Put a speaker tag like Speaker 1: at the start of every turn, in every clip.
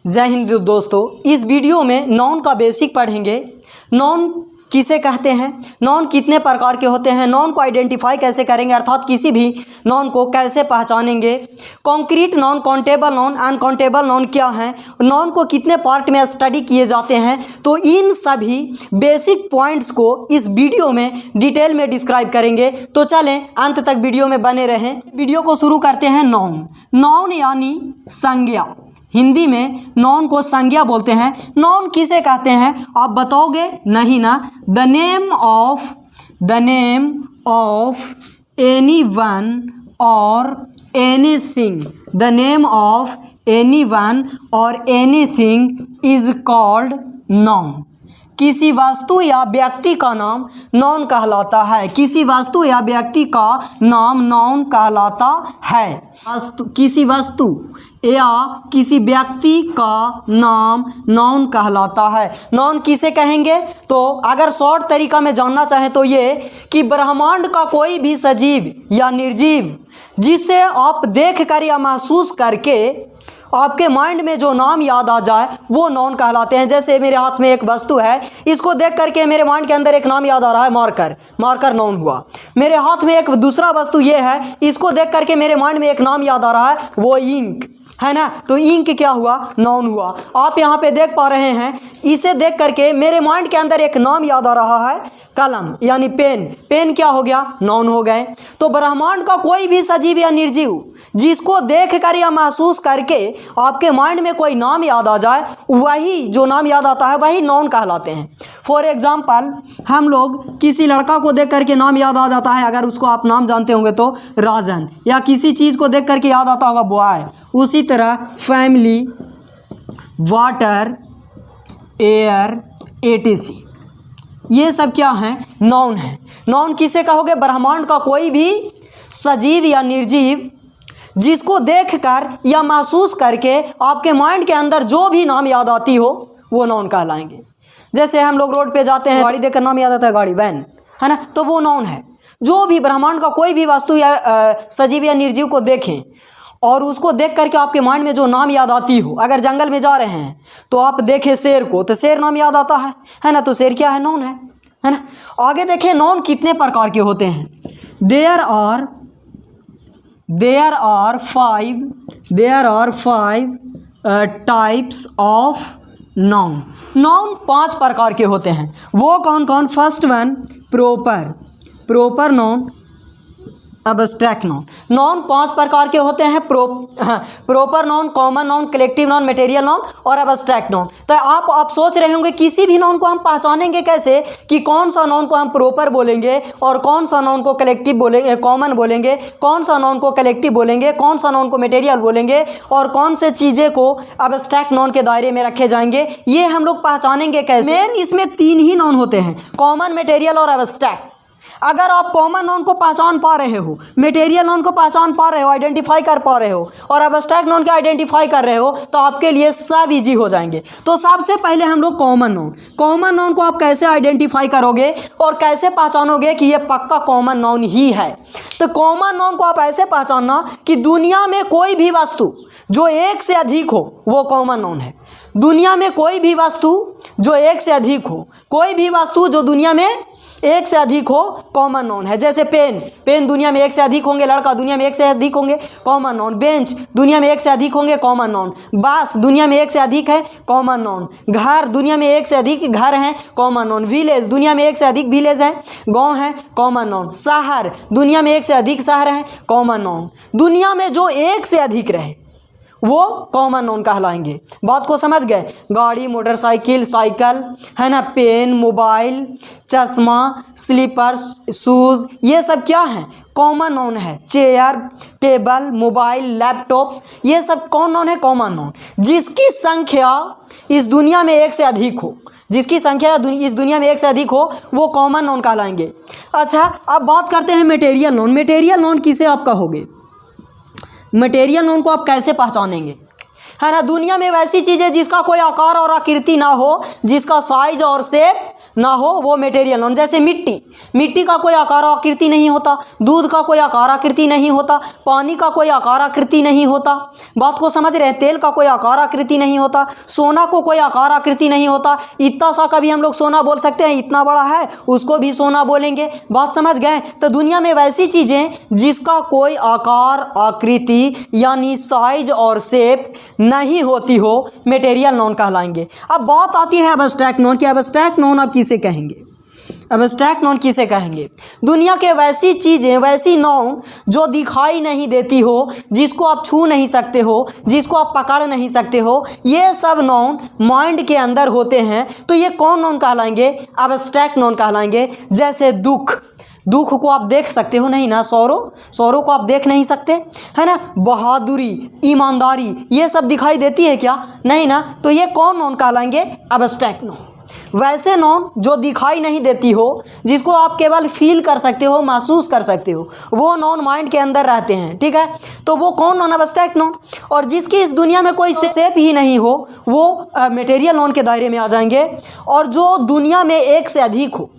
Speaker 1: जय हिंद दोस्तों, इस वीडियो में नाउन का बेसिक पढ़ेंगे। नाउन किसे कहते हैं, नाउन कितने प्रकार के होते हैं, नाउन को आइडेंटिफाई कैसे करेंगे अर्थात किसी भी नाउन को कैसे पहचानेंगे, concrete noun, countable noun, uncountable noun क्या है, नाउन को कितने पार्ट में स्टडी किए जाते हैं। तो इन सभी बेसिक पॉइंट्स को इस वीडियो में डिटेल में डिस्क्राइब करेंगे। तो चलें अंत तक वीडियो में बने रहें। वीडियो को शुरू करते हैं। नाउन, नाउन यानी संज्ञा, हिंदी में नाउन को संज्ञा बोलते हैं। नाउन किसे कहते हैं आप बताओगे नहीं ना। The name of anyone or anything, the name of anyone or anything is called noun. किसी वस्तु या व्यक्ति का नाम नाउन कहलाता है। किसी वस्तु या व्यक्ति का नाम नाउन कहलाता है। किसी वस्तु या किसी व्यक्ति का नाम नाउन कहलाता है। नाउन किसे कहेंगे तो अगर शॉर्ट तरीका में जानना चाहें तो ये कि ब्रह्मांड का कोई भी सजीव या निर्जीव जिसे आप देख कर या महसूस करके आपके माइंड में जो नाम याद आ जाए वो नाउन कहलाते हैं। जैसे मेरे हाथ में एक वस्तु है, इसको देख करके मेरे माइंड के अंदर एक नाम याद आ रहा है, मार्कर, मार्कर नाउन हुआ। मेरे हाथ में एक दूसरा वस्तु ये है, इसको देख करके मेरे माइंड में एक नाम याद आ रहा है, वो इंक है ना। तो इंक क्या हुआ, नाउन हुआ। आप यहाँ पे देख पा रहे हैं, इसे देख करके मेरे माइंड के अंदर एक नाम याद आ रहा है, कलम यानी पेन। पेन क्या हो गया, नाउन हो गए। तो ब्रह्मांड का कोई भी सजीव या निर्जीव जिसको देख कर या महसूस करके आपके माइंड में कोई नाम याद आ जाए, वही जो नाम याद आता है वही नाउन कहलाते हैं। फॉर एग्जाम्पल, हम लोग किसी लड़का को देख करके नाम याद आ जाता है, अगर उसको आप नाम जानते होंगे तो राजन, या किसी चीज़ को देख करके याद आता होगा बॉय। उसी तरह फैमिली, वाटर, एयर, एटीसी, ये सब क्या हैं, नाउन है। नाउन किसे कहोगे, ब्रह्मांड का कोई भी सजीव या निर्जीव जिसको देखकर या महसूस करके आपके माइंड के अंदर जो भी नाम याद आती हो वो नाउन कहलाएंगे। जैसे हम लोग रोड पे जाते हैं, गाड़ी देखकर नाम याद आता है, गाड़ी, वैन, है ना, तो वो नाउन है। जो भी ब्रह्मांड का कोई भी वस्तु या सजीव या निर्जीव को देखें और उसको देख करके आपके माइंड में जो नाम याद आती हो, अगर जंगल में जा रहे हैं तो आप देखें शेर को तो शेर नाम याद आता है ना, तो शेर क्या है, नाउन है ना। आगे देखें नाउन कितने प्रकार के होते हैं। There are five types of noun. Noun 5 प्रकार के होते हैं। वो कौन कौन, first one proper noun, abstract noun. Noun 5 प्रकार के होते हैं, proper noun, common noun, collective noun, material noun और अब्स्ट्रैक्ट नाउन। तो आप सोच रहे होंगे किसी भी नाउन को हम पहचानेंगे कैसे कि कौन सा नाउन को हम प्रॉपर बोलेंगे और कौन सा नाउन को कलेक्टिव बोलेंगे, कॉमन बोलेंगे, कौन सा नाउन को कलेक्टिव बोलेंगे, कौन सा नाउन को मटेरियल बोलेंगे और कौन से चीज़ें को अब्स्ट्रैक्ट नाउन के दायरे में रखे जाएंगे, ये हम लोग पहचानेंगे कैसे। मेन इसमें 3 ही नाउन होते हैं, कॉमन, मटेरियल और अब्स्ट्रैक्ट। अगर आप कॉमन नाउन को पहचान पा रहे हो, मटेरियल नाउन को पहचान पा रहे हो, आइडेंटिफाई कर पा रहे हो और अब्स्ट्रैक्ट नाउन को आइडेंटिफाई कर रहे हो, तो आपके लिए सब इजी हो जाएंगे। तो सबसे पहले हम लोग कॉमन नाउन को आप कैसे आइडेंटिफाई करोगे और कैसे पहचानोगे कि ये पक्का कॉमन नाउन ही है। तो कॉमन नाउन को आप ऐसे पहचानना कि दुनिया में कोई भी वस्तु जो एक से अधिक हो वो कॉमन नाउन है। दुनिया में कोई भी वस्तु जो एक से अधिक हो, कोई भी वस्तु जो दुनिया में एक से अधिक हो, कॉमन नाउन है। जैसे पेन दुनिया में एक से अधिक होंगे, लड़का दुनिया में एक से अधिक होंगे, कॉमन नाउन। बेंच दुनिया में एक से अधिक होंगे, कॉमन नाउन। बास दुनिया में एक से अधिक है, कॉमन नाउन। घर दुनिया में एक से अधिक घर हैं, कॉमन नाउन। विलेज दुनिया में एक से अधिक विलेज हैं, गांव है, कॉमन नाउन। शहर दुनिया में एक से अधिक शहर हैं, कॉमन नाउन। दुनिया में जो एक से अधिक रहे वो कॉमन नाउन कहलाएंगे। बात को समझ गए। गाड़ी, मोटरसाइकिल, साइकिल, है ना, पेन, मोबाइल, चश्मा, स्लीपर्स, शूज़, ये सब क्या है, कॉमन नाउन है। चेयर, टेबल, मोबाइल, लैपटॉप, ये सब कौन नाउन है, कॉमन नाउन। जिसकी संख्या इस दुनिया में एक से अधिक हो, जिसकी संख्या इस दुनिया में एक से अधिक हो वो कॉमन नाउन कहलाएंगे। अच्छा, अब बात करते हैं मटेरियल नाउन। मटेरियल नाउन किसे आप कहोगे, मटेरियल नाउन को आप कैसे पहचानेंगे, है ना। दुनिया में वैसी चीज़ें जिसका कोई आकार और आकृति ना हो, जिसका साइज और शेप ना हो वो मेटेरियल नोन। जैसे मिट्टी, मिट्टी का कोई आकार आकृति नहीं होता, दूध का कोई आकार आकृति नहीं होता, पानी का कोई आकार आकृति नहीं होता, बात को समझ रहे हैं, तेल का कोई आकार आकृति नहीं होता, सोना को कोई आकार आकृति नहीं होता। इतना सा का भी हम लोग सोना बोल सकते हैं, इतना बड़ा है उसको भी सोना बोलेंगे, बात समझ गए। तो दुनिया में वैसी चीज़ें जिसका कोई आकार आकृति यानी साइज और शेप नहीं होती हो, मेटेरियल नोन कहलाएंगे। अब बात आती है एब्स्ट्रैक्ट नोन की। एब्स्ट्रैक्ट नोन अब किसे कहेंगे? एब्स्ट्रैक्ट नोन किसे कहेंगे? दुनिया के वैसी चीज़ें, वैसी नाउन जो दिखाई नहीं देती हो, जिसको आप छू नहीं सकते हो, जिसको आप पकड़ नहीं सकते हो, ये सब नाउन माइंड के अंदर होते हैं। तो ये कौन नाउन कहलाएंगे? एब्स्ट्रैक्ट नाउन कहलाएंगे। जैसे दुख, दुख को आप देख सकते हो नहीं ना, सौरों को आप देख नहीं सकते, है ना। बहादुरी, ईमानदारी, ये सब दिखाई देती है क्या? नहीं ना। तो ये कौन नाउन कहलाएंगे? Abstract noun. वैसे नाउन जो दिखाई नहीं देती हो, जिसको आप केवल फील कर सकते हो, महसूस कर सकते हो, वो नाउन माइंड के अंदर रहते हैं, ठीक है। तो वो कौन नाउन? Abstract noun. और जिसकी इस दुनिया में कोई शेप ही नहीं हो, वो मटेरियल नाउन के दायरे में आ जाएंगे। और जो दुनिया में एक से अधिक हो,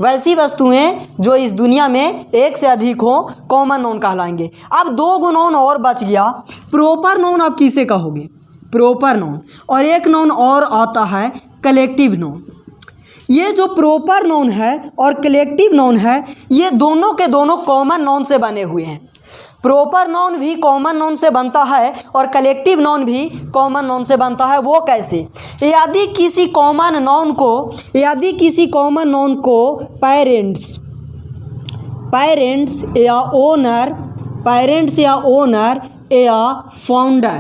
Speaker 1: वैसी वस्तुएं जो इस दुनिया में एक से अधिक हो, कॉमन नाउन कहलाएंगे। अब दो नाउन और बच गया। प्रॉपर नाउन आप किसे कहोगे? Proper noun. और एक नाउन और आता है कलेक्टिव नाउन। ये जो प्रॉपर नाउन है और कलेक्टिव नाउन है, ये दोनों के दोनों कॉमन नाउन से बने हुए हैं। प्रॉपर नाउन भी कॉमन नाउन से बनता है और कलेक्टिव नाउन भी कॉमन नाउन से बनता है। वो कैसे? यदि किसी कॉमन नाउन को पेरेंट्स या ओनर या फाउंडर,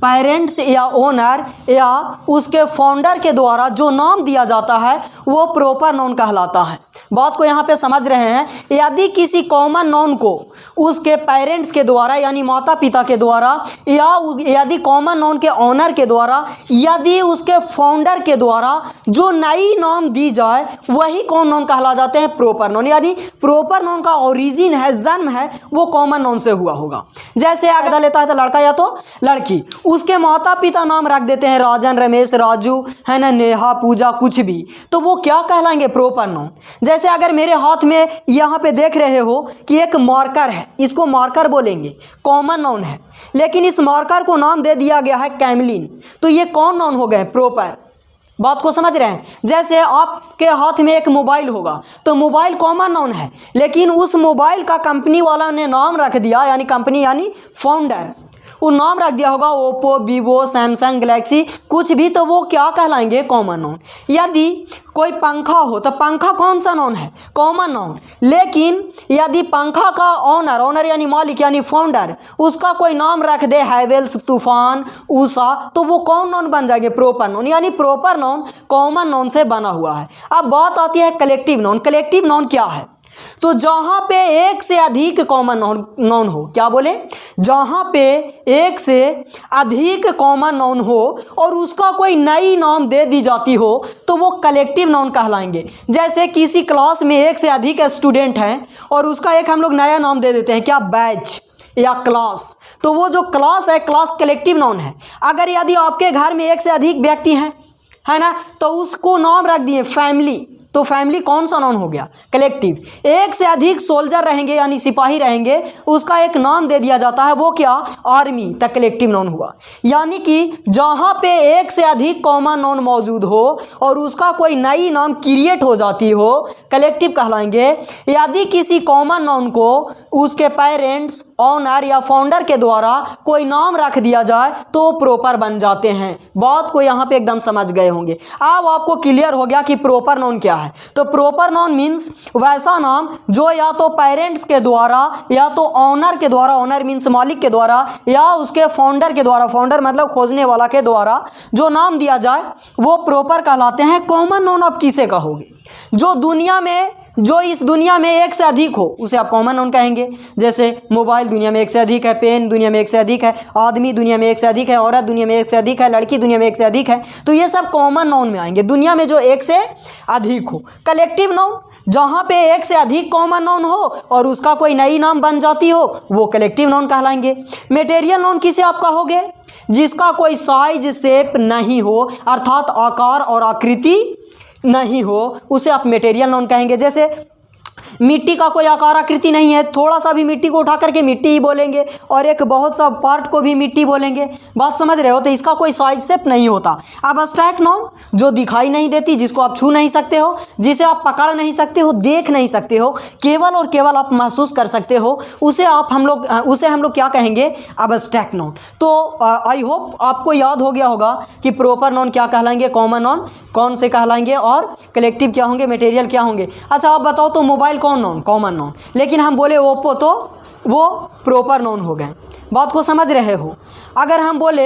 Speaker 1: पेरेंट्स या ओनर या उसके फाउंडर के द्वारा जो नाम दिया जाता है वो प्रॉपर नाउन कहलाता है। बात को यहाँ पे समझ रहे हैं? यदि किसी कॉमन नाउन को उसके पेरेंट्स के द्वारा यानी माता पिता के द्वारा, या यदि कॉमन नाउन के ऑनर के द्वारा, यदि उसके फाउंडर के द्वारा जो नई नाम दी जाए, वही कौन नाउन कहला जाते हैं? Proper noun. यानी प्रॉपर नाउन का ओरिजिन है, जन्म है, वो कॉमन नाउन से हुआ होगा। जैसे अगर लेता है तो लड़का या तो लड़की, उसके माता पिता नाम रख देते हैं राजन, रमेश, राजू, है ना, नेहा, पूजा, कुछ भी, तो वो क्या कहलाएंगे? Proper noun. जैसे अगर मेरे हाथ में यहाँ पे देख रहे हो कि एक मार्कर है, इसको मार्कर बोलेंगे, कॉमन नाउन है। लेकिन इस मार्कर को नाम दे दिया गया है कैमलिन, तो ये कौन नाउन हो गए? प्रॉपर। बात को समझ रहे हैं? जैसे आपके हाथ में एक मोबाइल होगा, तो मोबाइल कॉमन नाउन है, लेकिन उस मोबाइल का कंपनी वाला ने नाम रख दिया, यानी कंपनी यानी फाउंडर, वो नाम रख दिया होगा ओप्पो, वीवो, सैमसंग, गैलेक्सी, कुछ भी, तो वो क्या कहलाएंगे? Common noun. यदि कोई पंखा हो तो पंखा कौन सा नाउन है? Common noun. लेकिन यदि पंखा का ऑनर यानी मालिक यानी फाउंडर, उसका कोई नाम रख दे हैवेल्स, तूफान, उषा, तो वो कौन नाउन बन जाएंगे? Proper noun. यानी प्रॉपर नाउन कॉमन नाउन से बना हुआ है। अब बात आती है कलेक्टिव नाउन। कलेक्टिव नाउन क्या है? तो जहां पे एक से अधिक कॉमन नाउन हो, क्या बोले? जहां पे एक से अधिक कॉमन नाउन हो और उसका कोई नई नाम दे दी जाती हो, तो वो कलेक्टिव नाउन कहलाएंगे। जैसे किसी क्लास में एक से अधिक स्टूडेंट हैं और उसका एक हम लोग नया नाम दे देते हैं, क्या? बैच या क्लास, तो वो जो क्लास है, क्लास कलेक्टिव नाउन है। अगर यदि आपके घर में एक से अधिक व्यक्ति हैं, है ना, तो उसको नाम रख दिए फैमिली, तो फैमिली कौन सा नाउन हो गया? कलेक्टिव। एक से अधिक सोल्जर रहेंगे यानी सिपाही रहेंगे, उसका एक नाम दे दिया जाता है, वो क्या? आर्मी, तक कलेक्टिव नाउन हुआ। यानी कि जहाँ पे एक से अधिक कॉमन नाउन मौजूद हो और उसका कोई नई नाम क्रिएट हो जाती हो, कलेक्टिव कहलाएंगे। यदि किसी कॉमन नाउन को उसके पेरेंट्स, ऑनर या फाउंडर के द्वारा कोई नाम रख दिया जाए तो प्रॉपर बन जाते हैं। बात को यहाँ पे एकदम समझ गए होंगे। अब आपको क्लियर हो गया कि प्रॉपर नाउन क्या है। तो प्रॉपर नाउन मीन्स वैसा नाम जो या तो पेरेंट्स के द्वारा या तो ऑनर के द्वारा, ऑनर मीन्स मालिक के द्वारा, या उसके फाउंडर के द्वारा, फाउंडर मतलब खोजने वाला के द्वारा जो नाम दिया जाए वो प्रॉपर कहलाते हैं। कॉमन नाउन आप किसे कहोगे? जो इस दुनिया में एक से अधिक हो उसे आप कॉमन नाउन कहेंगे। जैसे मोबाइल दुनिया में एक से अधिक है, पेन दुनिया में एक से अधिक है, आदमी दुनिया में एक से अधिक है, औरत दुनिया में एक से अधिक है, लड़की दुनिया में एक से अधिक है, तो ये सब कॉमन नाउन में आएंगे, दुनिया में जो एक से अधिक हो। कलेक्टिव नाउन, जहाँ पे एक से अधिक कॉमन नाउन हो और उसका कोई नई नाम बन जाती हो, वो कलेक्टिव नाउन कहलाएंगे। मटेरियल नाउन किसे आप कहोगे? जिसका कोई साइज शेप नहीं हो, अर्थात आकार और आकृति नहीं हो उसे आप मटेरियल नाउन कहेंगे। जैसे मिट्टी का कोई आकार आकृति नहीं है, थोड़ा सा भी मिट्टी को उठा करके मिट्टी ही बोलेंगे, और एक बहुत सा पार्ट को भी मिट्टी बोलेंगे। बात समझ रहे हो? तो इसका कोई साइज शेप नहीं होता। अब एब्स्ट्रैक्ट नाउन जो दिखाई नहीं देती, जिसको आप छू नहीं सकते हो, जिसे आप पकड़ नहीं सकते हो, देख नहीं सकते हो, केवल और केवल आप महसूस कर सकते हो, उसे हम लोग क्या कहेंगे? Abstract noun. तो आई होप आपको याद हो गया होगा कि प्रॉपर नाउन क्या कहलाएंगे, कॉमन नाउन कौन से कहलाएंगे, और कलेक्टिव क्या होंगे, मटेरियल क्या होंगे। अच्छा आप बताओ, तो मोबाइल कौन नाउन? Common noun. लेकिन हम बोले ओप्पो, तो वो प्रॉपर नाउन हो गए। बात को समझ रहे हो? अगर हम बोले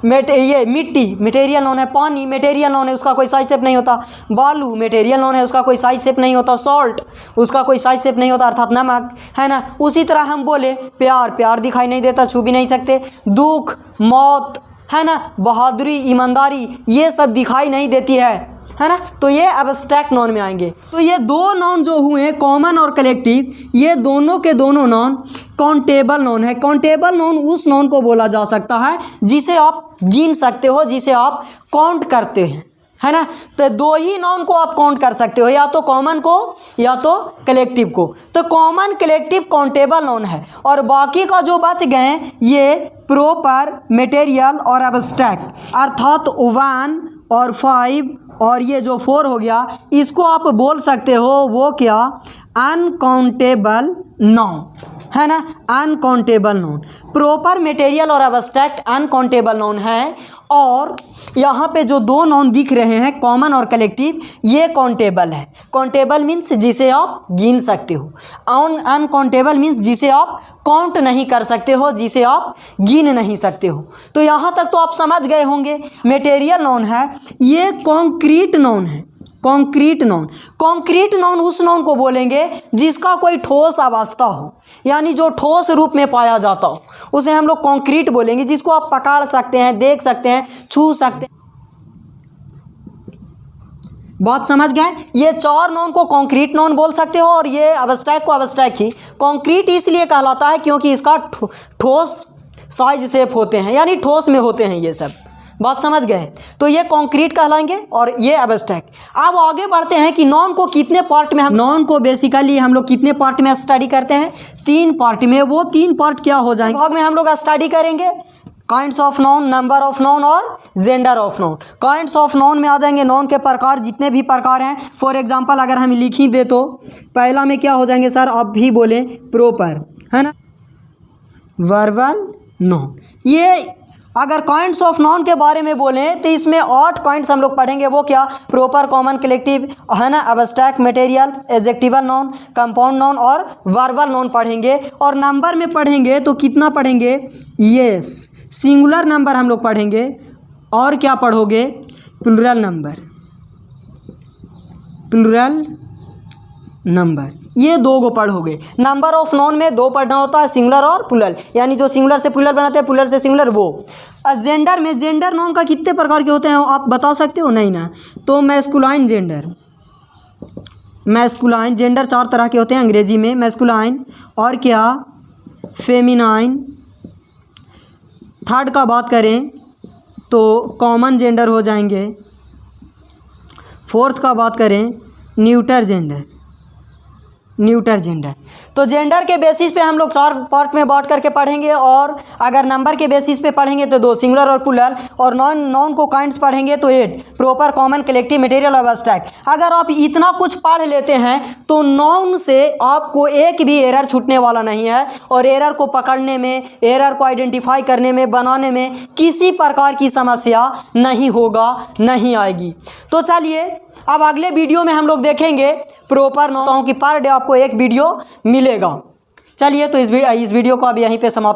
Speaker 1: ये मिट्टी मटेरियल नाउन है, पानी मटेरियल नाउन है, उसका कोई साइज शेप नहीं होता। बालू मटेरियल नाउन है, उसका कोई साइज शेप नहीं होता। सॉल्ट उसका कोई साइज शेप नहीं होता, अर्थात नमक, है ना। उसी तरह हम बोले प्यार दिखाई नहीं देता, छू भी नहीं सकते। दुख, मौत, है ना, बहादुरी, ईमानदारी, ये सब दिखाई नहीं देती है ना। तो ये एब्स्ट्रैक्ट नाउन में आएंगे। तो ये दो नाउन जो हुए, कॉमन और कलेक्टिव, ये दोनों के दोनों नाउन काउंटेबल नाउन है। काउंटेबल नाउन उस नाउन को बोला जा सकता है जिसे आप गिन सकते हो, जिसे आप काउंट करते हैं, है ना। तो दो ही नाउन को आप काउंट कर सकते हो, या तो कॉमन को या तो कलेक्टिव को। तो कॉमन कलेक्टिव काउंटेबल नाउन है, और बाकी का जो बच गए ये प्रॉपर, मटेरियल और एब्स्ट्रैक्ट, अर्थात 1 और 5 और ये जो 4 हो गया, इसको आप बोल सकते हो वो क्या? अनकाउंटेबल नाउन, है ना। अनकाउंटेबल नाउन, प्रॉपर, मटेरियल और एब्स्ट्रैक्ट अनकाउंटेबल नाउन है। और यहाँ पे जो दो नाउन दिख रहे हैं, कॉमन और कलेक्टिव, ये काउंटेबल है। काउंटेबल मीन्स जिसे आप गिन सकते हो, अनकाउंटेबल मीन्स जिसे आप काउंट नहीं कर सकते हो, जिसे आप गिन नहीं सकते हो। तो यहाँ तक तो आप समझ गए होंगे। मटेरियल नाउन है, ये कॉन्क्रीट नाउन है। कॉन्क्रीट नाउन, कॉन्क्रीट नाउन उस नाउन को बोलेंगे जिसका कोई ठोस अवस्था हो, यानी जो ठोस रूप में पाया जाता हो, उसे हम लोग कॉन्क्रीट बोलेंगे। जिसको आप पकड़ सकते हैं, देख सकते हैं, छू सकते हैं। बात समझ गए? ये 4 नाउन को कॉन्क्रीट नाउन बोल सकते हो, और ये एब्स्ट्रैक्ट को एब्स्ट्रैक्ट ही। कॉन्क्रीट इसलिए कहलाता है क्योंकि इसका ठोस साइज शेप होते हैं, यानी ठोस में होते हैं ये सब। बात समझ गए? तो ये कॉन्क्रीट कहलाएंगे और ये एब्स्ट्रैक्ट। अब आगे बढ़ते हैं कि नाउन को कितने पार्ट में, हम नाउन को बेसिकली हम लोग कितने पार्ट में स्टडी करते हैं? 3 पार्ट में। वो 3 पार्ट क्या हो जाएंगे? भाग में हम लोग स्टडी करेंगे kinds of noun, number of noun और gender of noun. Kinds of noun में आ जाएंगे नाउन के प्रकार, जितने भी प्रकार हैं। फॉर एग्जांपल अगर हम लिख ही दे तो पहला में क्या हो जाएंगे सर? आप भी बोले प्रॉपर, है ना, वर्बल नाउन। ये अगर काइंड्स ऑफ नाउन के बारे में बोलें तो इसमें 8 काइंड्स हम लोग पढ़ेंगे। वो क्या? प्रॉपर, कॉमन, कलेक्टिव, है ना, abstract, material, adjectival noun, compound noun और वर्बल नाउन पढ़ेंगे। और नंबर में पढ़ेंगे तो कितना पढ़ेंगे? यस, सिंगुलर नंबर हम लोग पढ़ेंगे। और क्या पढ़ोगे? प्लूरल नंबर, प्लूरल नंबर, ये 2 को पढ़ोगे। नंबर ऑफ नाउन में 2 पढ़ना होता है, सिंगुलर और प्लूरल, यानी जो सिंगुलर से प्लूरल बनाते हैं, प्लूरल से सिंगुलर, वो। जेंडर में, जेंडर नाउन का कितने प्रकार के होते हैं आप बता सकते हो? नहीं ना। तो मैस्कुलाइन जेंडर, मैस्कुलाइन जेंडर 4 तरह के होते हैं अंग्रेजी में, मैस्कुलाइन और क्या? फेमिनाइन। थर्ड का बात करें तो कॉमन जेंडर हो जाएंगे। फोर्थ का बात करें न्यूटर जेंडर, न्यूटर जेंडर। तो जेंडर के बेसिस पे हम लोग 4 पार्ट में बांट करके पढ़ेंगे, और अगर नंबर के बेसिस पे पढ़ेंगे तो 2 सिंगुलर और प्लूरल, और नाउन को काइंड्स पढ़ेंगे तो 8 प्रॉपर, कॉमन, कलेक्टिव, मटेरियल और एब्स्ट्रैक्ट। अगर आप इतना कुछ पढ़ लेते हैं तो नाउन से आपको एक भी एरर छूटने वाला नहीं है, और एरर को पकड़ने में, एरर को आइडेंटिफाई करने में, बनाने में किसी प्रकार की समस्या नहीं होगा, नहीं आएगी। तो चलिए अब अगले वीडियो में हम लोग देखेंगे प्रॉपर नाउन की। पर डे आपको एक वीडियो मिलेगा। चलिए तो इस वीडियो को अब यहीं पे समाप्त